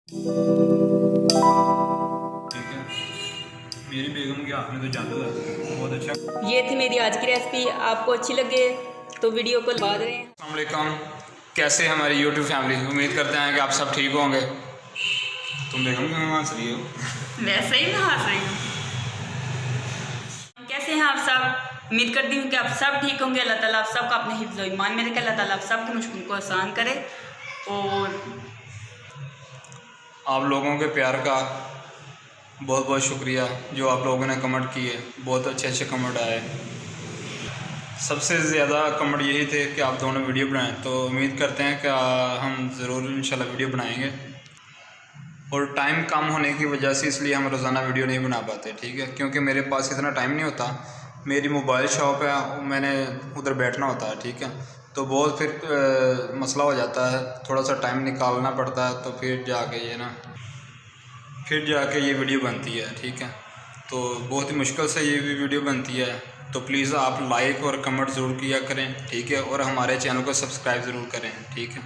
ठीक है, मेरी बेगम के हाथ में तो जादू है, बहुत अच्छा। ये थी मेरी आज की रेसिपी। आपको अच्छी लगे तो वीडियो को बाद रहे हैं। अस्सलाम वालेकुम, कैसे हमारी यूट्यूब फैमिली, उम्मीद करते हैं कि आप सब ठीक होंगे। तुम बेगम क्यों हंस रही हो? वैसे ही मैं हंस रही हूँ। कैसे हैं आप सब? उम्मीद करती हूँ कि आप सब ठीक होंगे। अल्लाह ताला आप सबका अपने हिफ्ज़ और ईमान में रखे। अल्लाह ताला आप सबकी मुश्किल को आसान करे। और आप लोगों के प्यार का बहुत बहुत शुक्रिया, जो आप लोगों ने कमेंट किए, बहुत अच्छे अच्छे कमेंट आए। सबसे ज़्यादा कमेंट यही थे कि आप दोनों वीडियो बनाएं, तो उम्मीद करते हैं कि हम ज़रूर इंशाल्लाह वीडियो बनाएंगे। और टाइम कम होने की वजह से इसलिए हम रोज़ाना वीडियो नहीं बना पाते, ठीक है, क्योंकि मेरे पास इतना टाइम नहीं होता। मेरी मोबाइल शॉप है, मैंने उधर बैठना होता है, ठीक है, तो बहुत फिर मसला हो जाता है, थोड़ा सा टाइम निकालना पड़ता है, तो फिर जाके ये वीडियो बनती है, ठीक है। तो बहुत ही मुश्किल से ये भी वीडियो बनती है, तो प्लीज़ आप लाइक और कमेंट ज़रूर किया करें, ठीक है, और हमारे चैनल को सब्सक्राइब ज़रूर करें, ठीक है,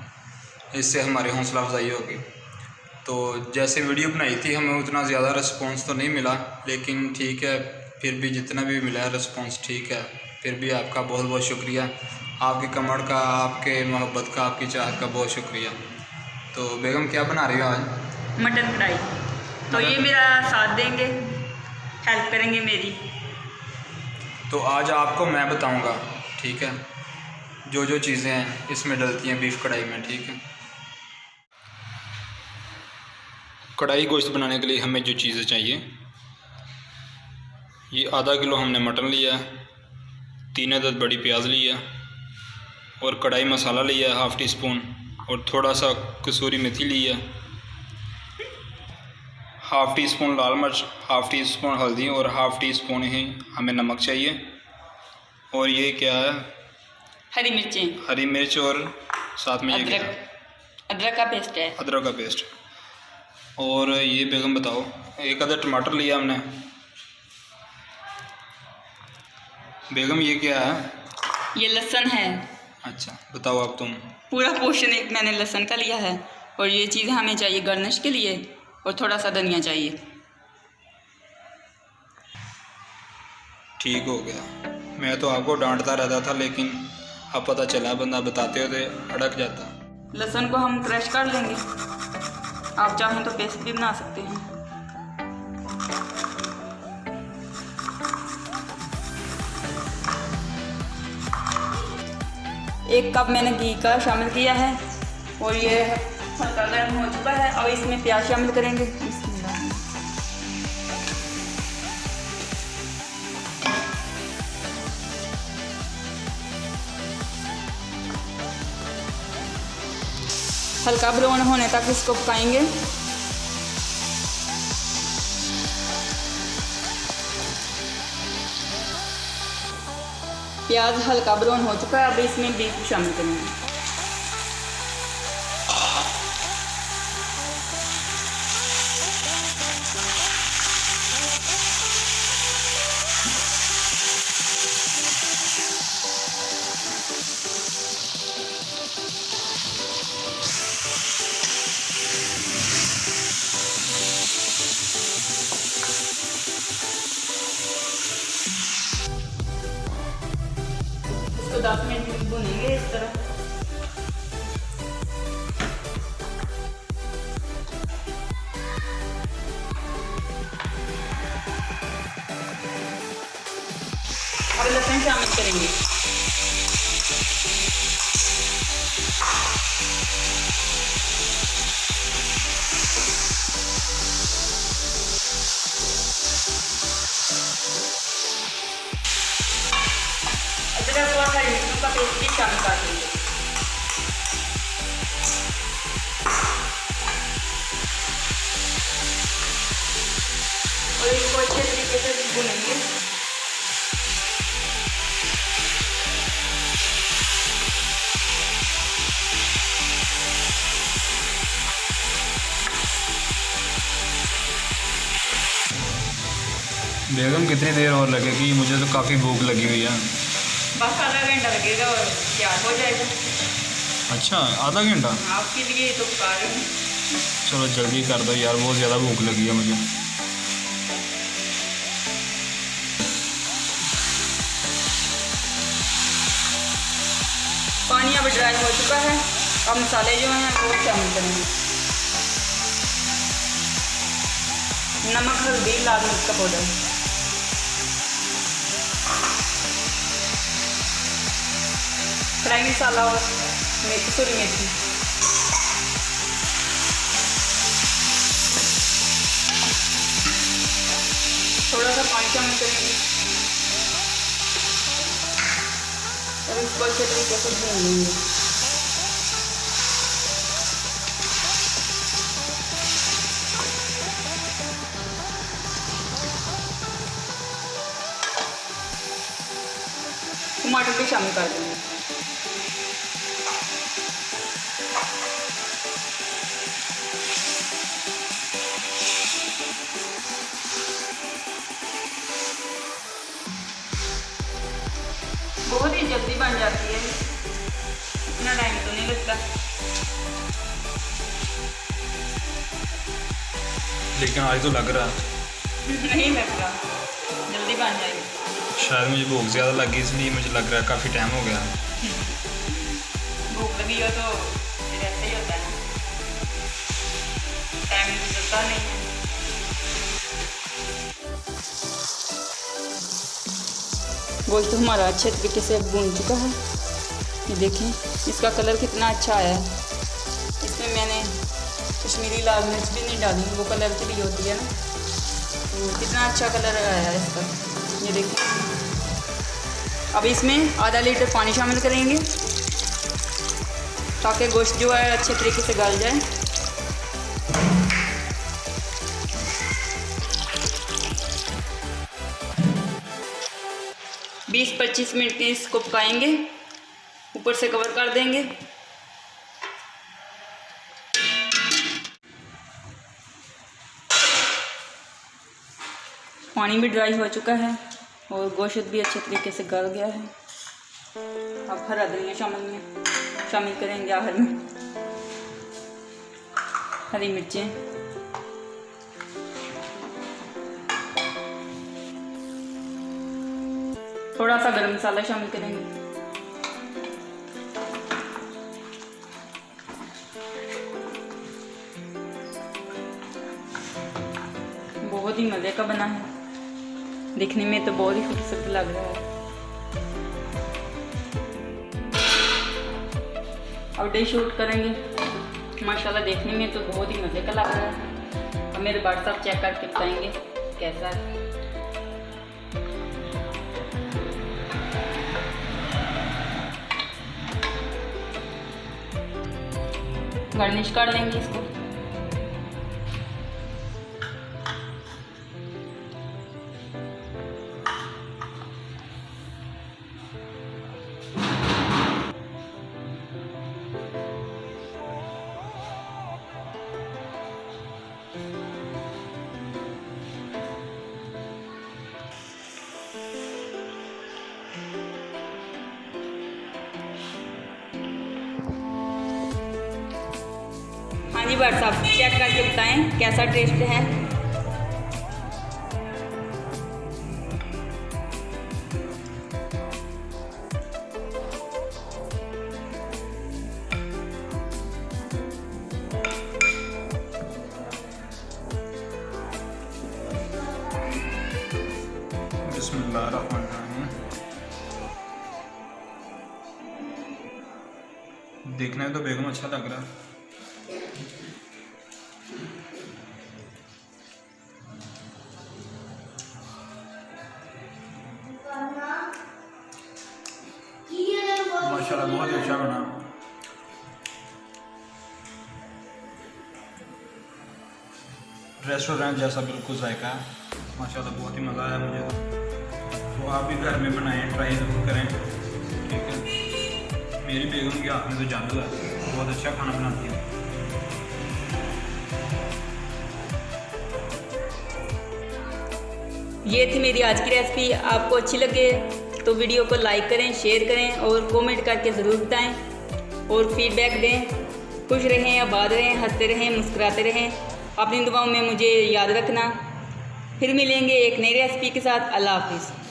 इससे हमारी हौसला अफजाई होगी। तो जैसे वीडियो बनाई थी, हमें उतना ज़्यादा रिस्पांस तो नहीं मिला, लेकिन ठीक है, फिर भी जितना भी मिला है रिस्पांस, ठीक है, फिर भी आपका बहुत बहुत शुक्रिया। आपके कमेंट का, आपके मोहब्बत का, आपकी चाहत का बहुत शुक्रिया। तो बेगम क्या बना रही हो आज? मटन कढ़ाई। तो ये मेरा साथ देंगे, हेल्प करेंगे मेरी। तो आज आपको मैं बताऊंगा, ठीक है, जो जो चीज़ें हैं इसमें डलती हैं बीफ कढ़ाई में, ठीक है। कढ़ाई गोश्त बनाने के लिए हमें जो चीज़ें चाहिए, ये आधा किलो हमने मटन लिया है, 3 अदद बड़ी प्याज लिया, और कढ़ाई मसाला लिया है 1/2 टीस्पून, और थोड़ा सा कसूरी मेथी लिया, 1/2 टीस्पून लाल मिर्च, 1/2 टीस्पून हल्दी, और 1/2 टीस्पून ही हमें नमक चाहिए। और ये क्या है? हरी मिर्चें, हरी मिर्च, और साथ में ये क्या है? अदरक का पेस्ट है। अदरक का पेस्ट। और ये बेगम बताओ, 1 अदद टमाटर लिया हमने। बेगम ये क्या है? ये लहसुन है। अच्छा, बताओ आप तुम। पूरा पोर्शन एक मैंने लहसुन का लिया है। और ये चीज़ें हमें चाहिए गार्निश के लिए, और थोड़ा सा धनिया चाहिए। ठीक हो गया। मैं तो आपको डांटता रहता था, लेकिन अब पता चला बंदा बताते होते अड़क जाता। लहसुन को हम क्रश कर लेंगे, आप चाहें तो पेस्ट भी बना सकते हैं। एक कप मैंने घी का शामिल किया है, और ये हल्का गर्म हो चुका है। अब इसमें प्याज शामिल करेंगे। हल्का ब्राउन होने तक इसको पकाएंगे। प्याज हल्का ब्राउन हो चुका है, अब इसमें बीफ शामिल करेंगे। इसको 10 मिनट भूनेंगे इस तरह। अब लहसुन शामिल करेंगे। अदरक और हरी मिर्चों का पेस्ट भी शामिल कर देंगे। और इसको अच्छे तरीके से भूनेंगे। बेगम कितनी देर और लगेगी? मुझे तो काफ़ी भूख लगी हुई है। बस आधा घंटा लगेगा और तैयार हो जाएगा। अच्छा, आधा घंटा? आपके लिए तो पका रही हूँ। चलो जल्दी कर दो यार, बहुत ज़्यादा भूख लगी है मुझे। पानी अब ड्राई हो चुका है। अब मसाले जो हैं वो शामिल करेंगे। नमक, हल्दी, लाल मिर्च का पाउडर, फ्राई मसाला और कसूरी मेथी। थोड़ा सा पानी शामिल करेंगे और इसको अच्छे तरीके से भून लेंगे। टमाटर भी शामिल कर देंगे। बहुत ही जल्दी बन जाती है, इतना टाइम तो नहीं लगता। लेकिन आज तो लग रहा नहीं लग रहा, जल्दी बन जाएगी। शायद मुझे भूख ज़्यादा लगी, इसलिए मुझे लग रहा है काफ़ी टाइम हो गया। भूख लगी हो तो फिर ऐसे ही होता है ना, टाइम गुजरता नहीं है। गोश्त हमारा अच्छे तरीके से भून चुका है। ये देखें इसका कलर कितना अच्छा आया है। इसमें मैंने कश्मीरी लाल मिर्च भी नहीं डाली, वो कलर की भी होती है ना, तो कितना अच्छा कलर आया है इसका। ये देखें। अब इसमें आधा लीटर पानी शामिल करेंगे ताकि गोश्त जो है अच्छे तरीके से गल जाए। बीस 25 मिनट इसको पकाएंगे, ऊपर से कवर कर देंगे। पानी भी ड्राई हो चुका है और गोश्त भी अच्छे तरीके से गल गया है। अब हरा धनिया शामिल करेंगे आखिर में, हरी मिर्चें, थोड़ा सा गरम मसाला शामिल करेंगे। बहुत ही मज़े का बना है, दिखने में तो बहुत ही खूबसूरत लग रहा है। अब डिश आउट करेंगे। माशाल्लाह देखने में तो बहुत ही मज़े का लग रहा है। अब मेरे भाई साहब चेक करके बताएंगे कैसा है। गार्निश कर लेंगे इसको। हाँ जी भाई साहब चेक करके बताएं कैसा टेस्ट है। बिस्मिल्लाहिर्रहमानिर्रहीम। देखने में तो बेगम अच्छा लग रहा है। माशाल्लाह बहुत ही अच्छा बना। रेस्टोरेंट जैसा बिल्कुल जायका है। माशाल्लाह बहुत ही मज़ा आया मुझे तो आप भी घर में बनाएं, ट्राई ज़रूर करें, ठीक है। मेरी बेगम के हाथ में तो जादू है, बहुत अच्छा खाना बनाती है। ये थी मेरी आज की रेसिपी। आपको अच्छी लगे तो वीडियो को लाइक करें, शेयर करें और कमेंट करके ज़रूर बताएं और फीडबैक दें। खुश रहें, आबाद रहें, हंसते रहें, मुस्कुराते रहें। अपनी दुआओं में मुझे याद रखना। फिर मिलेंगे एक नई रेसिपी के साथ। अल्लाह हाफिज़।